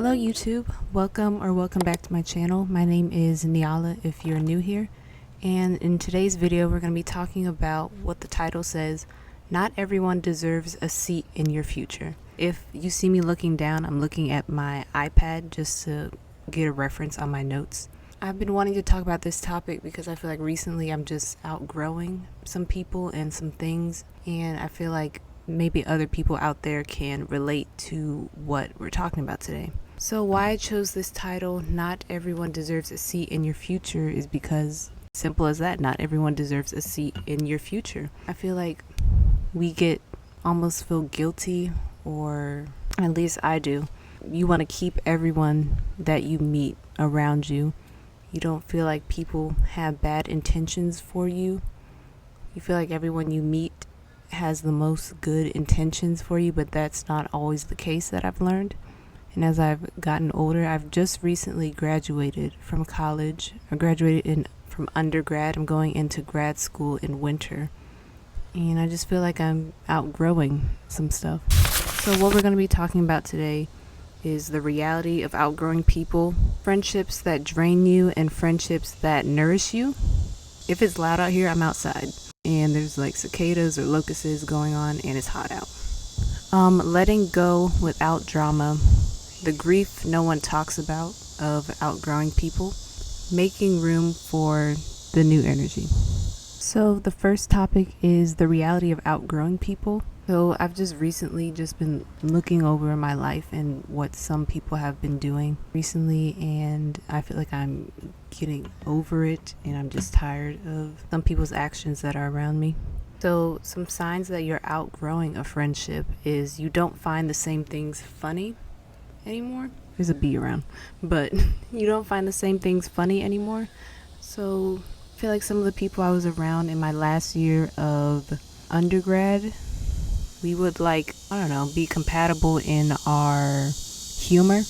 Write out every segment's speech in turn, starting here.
Hello YouTube, welcome back to my channel. My name is Neallahd if you're new here, and in today's video we're going to be talking about what the title says: not everyone deserves a seat in your future. If you see me looking down, I'm looking at my iPad just to get a reference on my notes. I've been wanting to talk about this topic because I feel like recently I'm just outgrowing some people and some things, and I feel like maybe other people out there can relate to what we're talking about today. So why I chose this title, Not Everyone Deserves a Seat in Your Future, is because, simple as that, not everyone deserves a seat in your future. I feel like we almost feel guilty, or at least I do. You want to keep everyone that you meet around you. You don't feel like people have bad intentions for you. You feel like everyone you meet has the most good intentions for you, but that's not always the case, that I've learned. And as I've gotten older, I've just recently graduated from college. I graduated from undergrad. I'm going into grad school in winter, and I just feel like I'm outgrowing some stuff. So what we're going to be talking about today is the reality of outgrowing people, friendships that drain you and friendships that nourish you. If it's loud out here, I'm outside and there's like cicadas or locusts going on and it's hot out. Letting go without drama, the grief no one talks about of outgrowing people, making room for the new energy. So the first topic is the reality of outgrowing people. So I've just recently been looking over my life and what some people have been doing recently, and I feel like I'm getting over it and I'm just tired of some people's actions that are around me. So some signs that you're outgrowing a friendship is you don't find the same things funny anymore. There's a bee around, but you don't find the same things funny anymore. So I feel like some of the people I was around in my last year of undergrad, we would be compatible in our humor.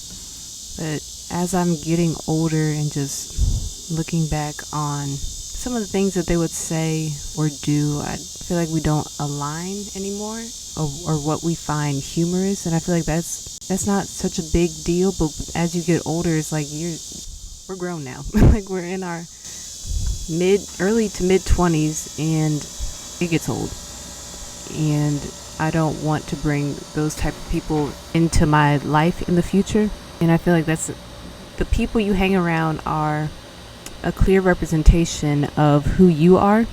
But as I'm getting older and just looking back on some of the things that they would say or do, I feel like we don't align anymore, or what we find humorous. And I feel like that's not such a big deal, but as you get older, it's like we're grown now. Like we're in our early to mid 20s, and it gets old. And I don't want to bring those type of people into my life in the future. And I feel like the people you hang around are a clear representation of who you are.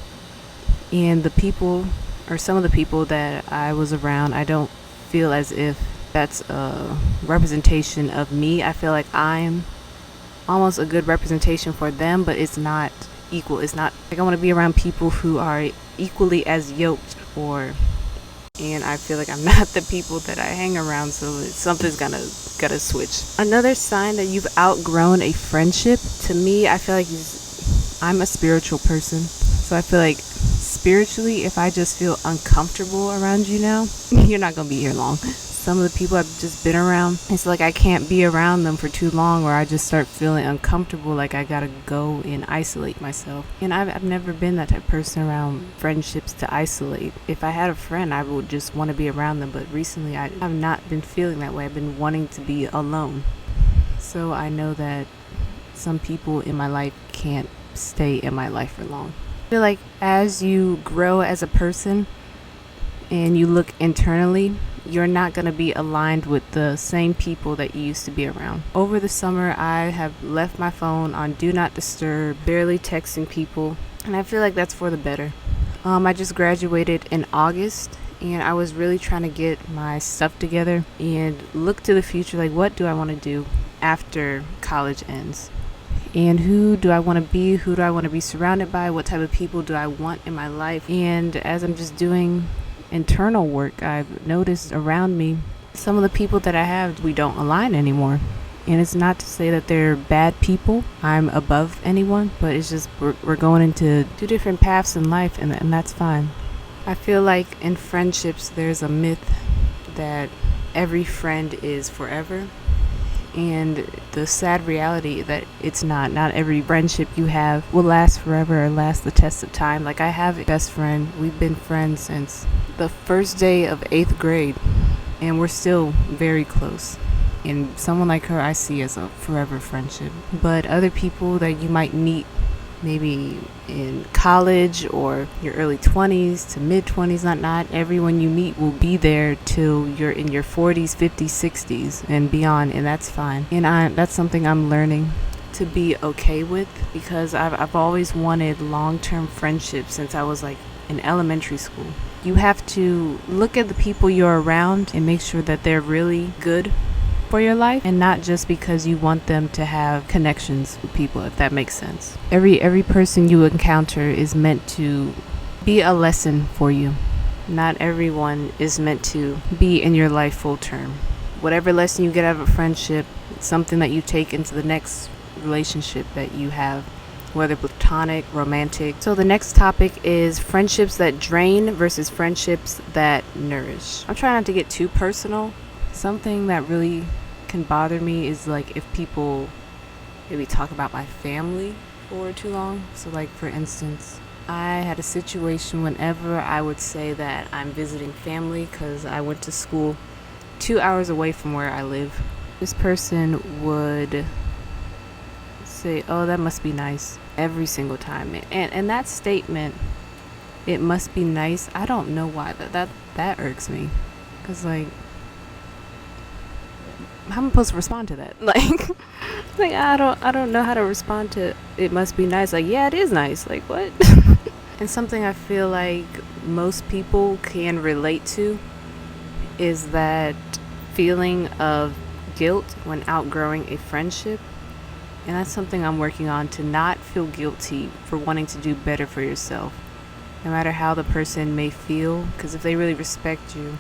And the people, or some of the people that I was around, I don't feel as if that's a representation of me. I feel like I'm almost a good representation for them, but it's not equal. It's not like I want to be around people who are equally as yoked, and I feel like I'm not the people that I hang around, so something's gotta switch. Another sign that you've outgrown a friendship, to me, I feel like I'm a spiritual person, so I feel like spiritually, if I just feel uncomfortable around you now, you're not gonna be here long. Some of the people I've just been around, it's like I can't be around them for too long, or I just start feeling uncomfortable, like I gotta go and isolate myself. And I've never been that type of person around friendships to isolate. If I had a friend, I would just want to be around them, but recently I have not been feeling that way. I've been wanting to be alone. So I know that some people in my life can't stay in my life for long. I feel like as you grow as a person and you look internally, you're not going to be aligned with the same people that you used to be around. Over the summer, I have left my phone on Do Not Disturb, barely texting people, and I feel like that's for the better. I just graduated in August, and I was really trying to get my stuff together and look to the future, like what do I want to do after college ends? And who do I want to be? Who do I want to be surrounded by? What type of people do I want in my life? And as I'm just doing internal work, I've noticed around me some of the people that I have, we don't align anymore. And it's not to say that they're bad people, I'm above anyone, but it's just we're going into two different paths in life, and that's fine. I feel like in friendships there's a myth that every friend is forever, and the sad reality that it's not every friendship you have will last forever or last the test of time. Like I have a best friend, we've been friends since the first day of 8th grade, and we're still very close. And someone like her I see as a forever friendship. But other people that you might meet maybe in college or your early 20s to mid 20s, not everyone you meet will be there till you're in your 40s, 50s, 60s and beyond, and that's fine. And that's something I'm learning to be okay with, because I've always wanted long-term friendships since I was like in elementary school. You have to look at the people you're around and make sure that they're really good for your life, and not just because you want them to have connections with people, if that makes sense. Every person you encounter is meant to be a lesson for you. Not everyone is meant to be in your life full term. Whatever lesson you get out of a friendship, it's something that you take into the next relationship that you have, whether platonic, romantic. So the next topic is friendships that drain versus friendships that nourish. I'm trying not to get too personal. Something that really can bother me is like if people maybe talk about my family for too long. So like, for instance, I had a situation whenever I would say that I'm visiting family because I went to school 2 hours away from where I live. This person would say, "Oh, that must be nice," every single time. And that statement, "it must be nice," I don't know why that irks me. Because like, how am I supposed to respond to that? Like I don't know how to respond to "it must be nice." Like, yeah, it is nice. Like, what? And something I feel like most people can relate to is that feeling of guilt when outgrowing a friendship. And that's something I'm working on, to not feel guilty for wanting to do better for yourself, no matter how the person may feel. Because if they really respect you,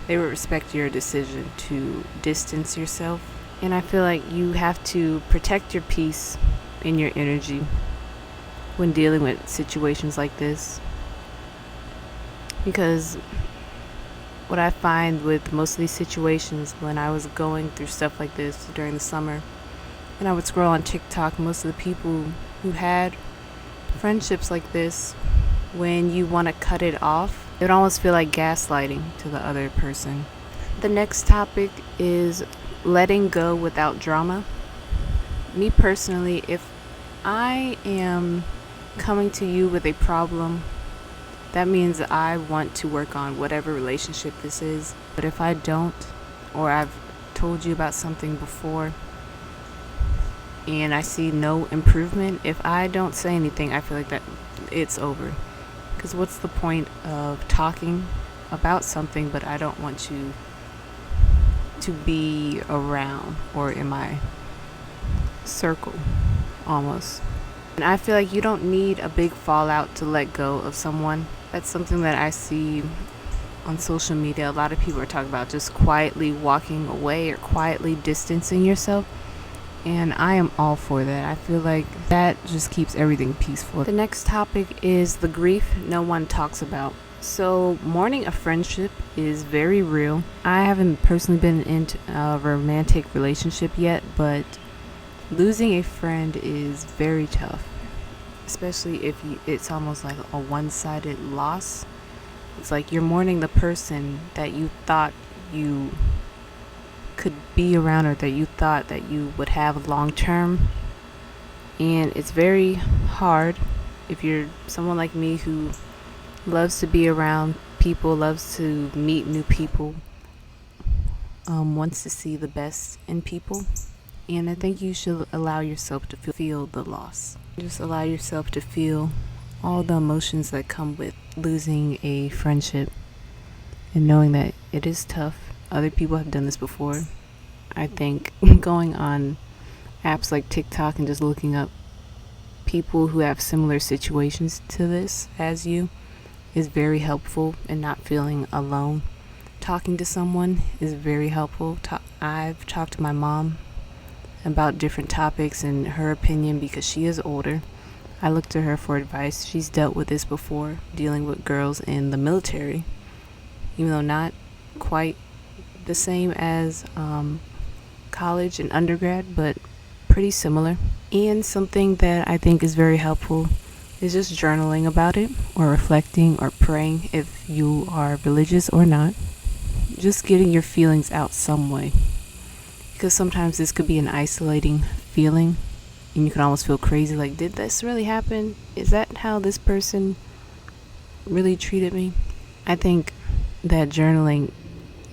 they would respect your decision to distance yourself. And I feel like you have to protect your peace and your energy when dealing with situations like this. Because what I find with most of these situations, when I was going through stuff like this during the summer, and I would scroll on TikTok, most of the people who had friendships like this, when you want to cut it off, it would almost feel like gaslighting to the other person. The next topic is letting go without drama. Me personally, if I am coming to you with a problem, that means I want to work on whatever relationship this is. But if I don't, or I've told you about something before and I see no improvement, if I don't say anything, I feel like that it's over. Because what's the point of talking about something but I don't want you to be around or in my circle, almost. And I feel like you don't need a big fallout to let go of someone. That's something that I see on social media. A lot of people are talking about just quietly walking away or quietly distancing yourself. And I am all for that. I feel like that just keeps everything peaceful. The next topic is the grief no one talks about. So mourning a friendship is very real. I haven't personally been into a romantic relationship yet, but losing a friend is very tough, especially if it's almost like a one-sided loss. It's like you're mourning the person that you thought you could be around, or that you thought that you would have long term. And it's very hard if you're someone like me who loves to be around people, loves to meet new people, wants to see the best in people. And I think you should allow yourself to feel the loss. Just allow yourself to feel all the emotions that come with losing a friendship, and knowing that it is tough. Other people have done this before. I think going on apps like TikTok and just looking up people who have similar situations to this as you is very helpful, and not feeling alone. Talking to someone is very helpful. I've talked to my mom about different topics and her opinion, because she is older. I look to her for advice. She's dealt with this before, dealing with girls in the military, even though not quite the same as college and undergrad, but pretty similar. And something that I think is very helpful is just journaling about it, or reflecting, or praying if you are religious or not. Just getting your feelings out some way. because sometimes this could be an isolating feeling and you can almost feel crazy, like, did this really happen? Is that how this person really treated me? I think that journaling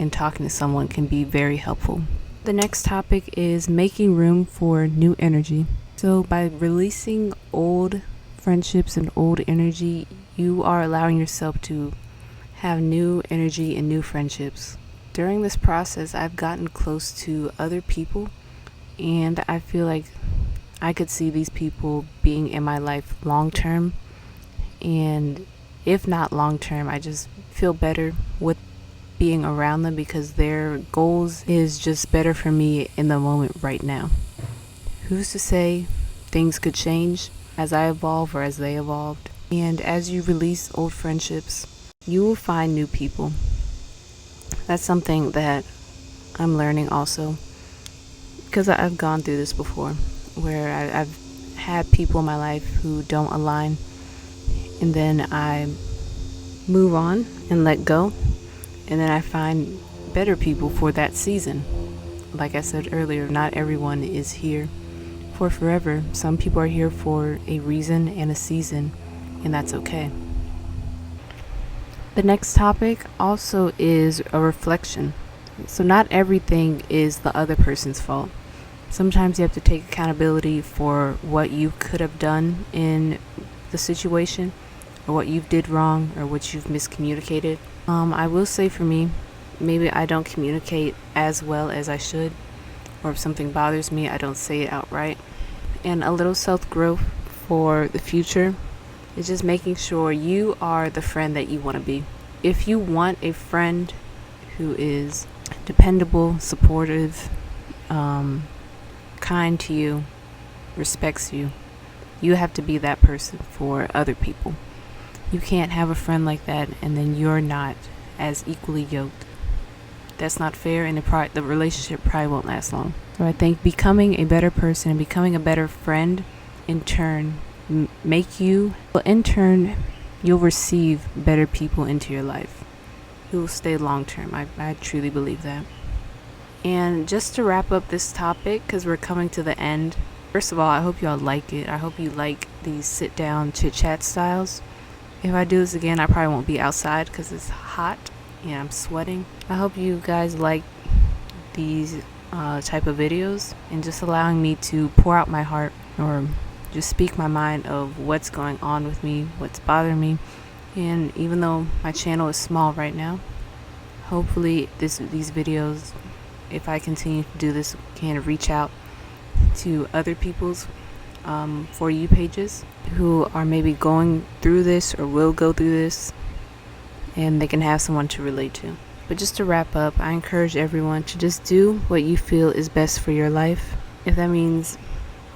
and talking to someone can be very helpful. The next topic is making room for new energy. So by releasing old friendships and old energy, you are allowing yourself to have new energy and new friendships. During this process, I've gotten close to other people, and I feel like I could see these people being in my life long term, and if not long term, I just feel better with being around them because their goals is just better for me in the moment right now. Who's to say things could change as I evolve or as they evolved? And as you release old friendships, you will find new people. That's something that I'm learning also, because I've gone through this before, where I've had people in my life who don't align, and then I move on and let go, and then I find better people for that season. Like I said earlier, not everyone is here for forever. Some people are here for a reason and a season, and that's okay. The next topic also is a reflection. So not everything is the other person's fault. Sometimes you have to take accountability for what you could have done in the situation, or what you did wrong, or what you've miscommunicated. I will say for me, maybe I don't communicate as well as I should, or if something bothers me, I don't say it outright. And a little self-growth for the future is just making sure you are the friend that you want to be. If you want a friend who is dependable, supportive, kind to you, respects you, you have to be that person for other people. You can't have a friend like that and then you're not as equally yoked. That's not fair, and the relationship probably won't last long. So I think becoming a better person and becoming a better friend in turn you'll receive better people into your life who will stay long term. I truly believe that. And just to wrap up this topic, because we're coming to the end, first of all, I hope y'all like it. I hope you like these sit down chit chat styles. If I do this again, I probably won't be outside because it's hot and I'm sweating. I hope you guys like these type of videos and just allowing me to pour out my heart, or just speak my mind of what's going on with me, what's bothering me. And even though my channel is small right now, hopefully these videos, if I continue to do this, can reach out to other people's For You pages who are maybe going through this or will go through this, and they can have someone to relate to. But just to wrap up, I encourage everyone to just do what you feel is best for your life. If that means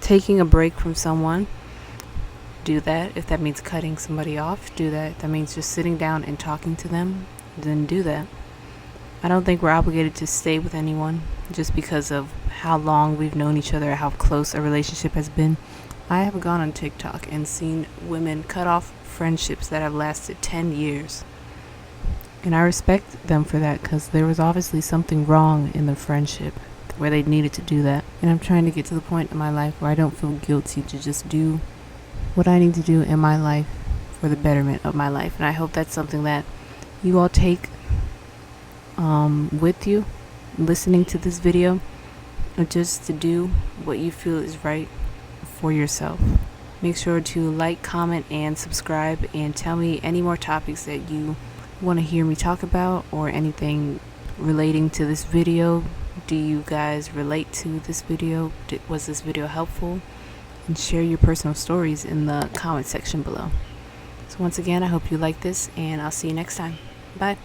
taking a break from someone, do that. If that means cutting somebody off, do that. If that means just sitting down and talking to them, then do that. I don't think we're obligated to stay with anyone just because of how long we've known each other, how close a relationship has been. I have gone on TikTok and seen women cut off friendships that have lasted 10 years. And I respect them for that, because there was obviously something wrong in the friendship where they needed to do that. And I'm trying to get to the point in my life where I don't feel guilty to just do what I need to do in my life for the betterment of my life. And I hope that's something that you all take with you listening to this video, or just to do what you feel is right for yourself. Make sure to like, comment, and subscribe, and tell me any more topics that you want to hear me talk about, or anything relating to this video. Do you guys relate to this video? Was this video helpful? And share your personal stories in the comment section below. So once again, I hope you like this, and I'll see you next time. Bye.